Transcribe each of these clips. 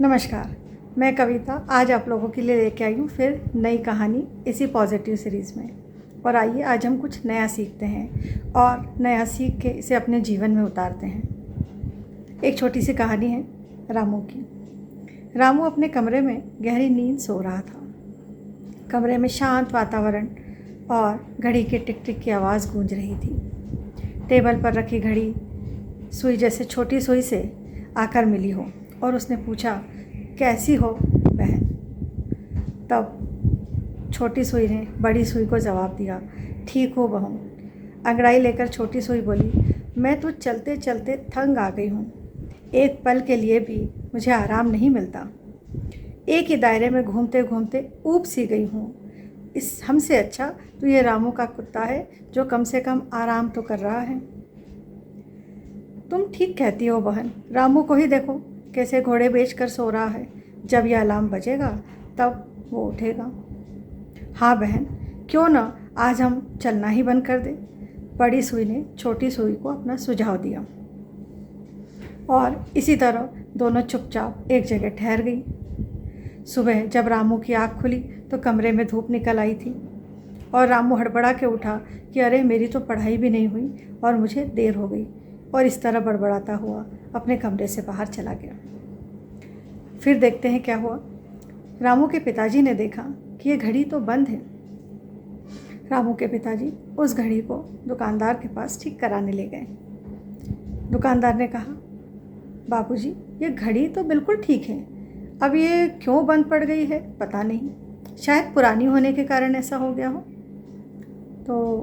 नमस्कार, मैं कविता आज आप लोगों के लिए लेके आई हूँ फिर नई कहानी इसी पॉजिटिव सीरीज़ में। और आइए आज हम कुछ नया सीखते हैं और नया सीख के इसे अपने जीवन में उतारते हैं। एक छोटी सी कहानी है रामू की। रामू अपने कमरे में गहरी नींद सो रहा था। कमरे में शांत वातावरण और घड़ी के टिक टिक की आवाज़ गूंज रही थी। टेबल पर रखी घड़ी सुई जैसे छोटी सुई से आकर मिली हो और उसने पूछा, कैसी हो बहन? तब छोटी सुई ने बड़ी सुई को जवाब दिया, ठीक हो बहू। अंगड़ाई लेकर छोटी सुई बोली, मैं तो चलते चलते थक आ गई हूँ। एक पल के लिए भी मुझे आराम नहीं मिलता। एक ही दायरे में घूमते घूमते ऊब सी गई हूँ। इस हमसे अच्छा तो ये रामू का कुत्ता है जो कम से कम आराम तो कर रहा है। तुम ठीक कहती हो बहन, रामू को ही देखो कैसे घोड़े बेचकर सो रहा है। जब यह अलार्म बजेगा तब वो उठेगा। हाँ बहन, क्यों ना आज हम चलना ही बंद कर दें। बड़ी सुई ने छोटी सुई को अपना सुझाव दिया और इसी तरह दोनों चुपचाप एक जगह ठहर गई। सुबह जब रामू की आँख खुली तो कमरे में धूप निकल आई थी और रामू हड़बड़ा के उठा कि अरे मेरी तो पढ़ाई भी नहीं हुई और मुझे देर हो गई, और इस तरह बड़बड़ाता हुआ अपने कमरे से बाहर चला गया। फिर देखते हैं क्या हुआ। रामू के पिताजी ने देखा कि ये घड़ी तो बंद है। रामू के पिताजी उस घड़ी को दुकानदार के पास ठीक कराने ले गए। दुकानदार ने कहा, बाबूजी ये घड़ी तो बिल्कुल ठीक है, अब ये क्यों बंद पड़ गई है पता नहीं, शायद पुरानी होने के कारण ऐसा हो गया हो। तो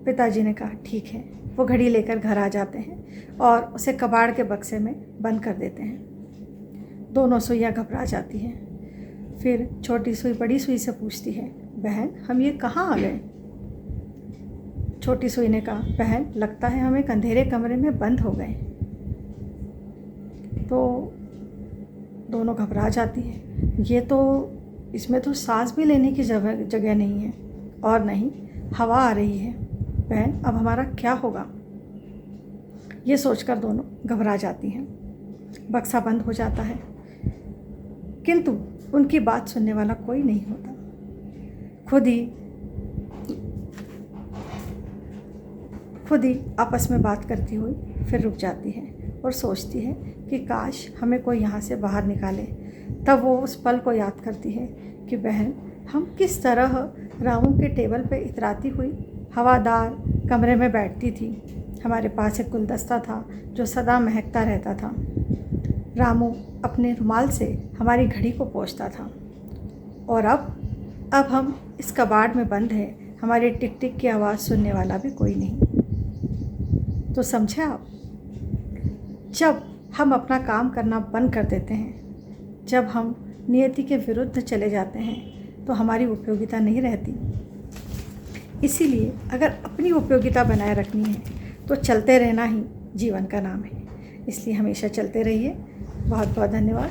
पिताजी ने कहा ठीक है। वो घड़ी लेकर घर आ जाते हैं और उसे कबाड़ के बक्से में बंद कर देते हैं। दोनों सुइयाँ घबरा जाती हैं। फिर छोटी सुई बड़ी सुई से पूछती है, बहन हम ये कहाँ आ गए? छोटी सुई ने कहा, बहन लगता है हम एक अंधेरे कमरे में बंद हो गए। तो दोनों घबरा जाती हैं। ये तो इसमें तो सांस भी लेने की जगह नहीं है और नहीं हवा आ रही है। बहन अब हमारा क्या होगा? ये सोचकर दोनों घबरा जाती हैं। बक्सा बंद हो जाता है किंतु उनकी बात सुनने वाला कोई नहीं होता। खुद ही आपस में बात करती हुई फिर रुक जाती है और सोचती है कि काश हमें कोई यहाँ से बाहर निकाले। तब वो उस पल को याद करती है कि बहन हम किस तरह रामू के टेबल पे इतराती हुई हवादार कमरे में बैठती थी। हमारे पास एक गुलदस्ता था जो सदा महकता रहता था। रामू अपने रुमाल से हमारी घड़ी को पोंछता था और अब हम इस कबाड़ में बंद हैं। हमारी टिक टिक की आवाज़ सुनने वाला भी कोई नहीं। तो समझे आप, जब हम अपना काम करना बंद कर देते हैं, जब हम नियति के विरुद्ध चले जाते हैं तो हमारी उपयोगिता नहीं रहती। इसीलिए अगर अपनी उपयोगिता बनाए रखनी है तो चलते रहना ही जीवन का नाम है। इसलिए हमेशा चलते रहिए। बहुत बहुत धन्यवाद।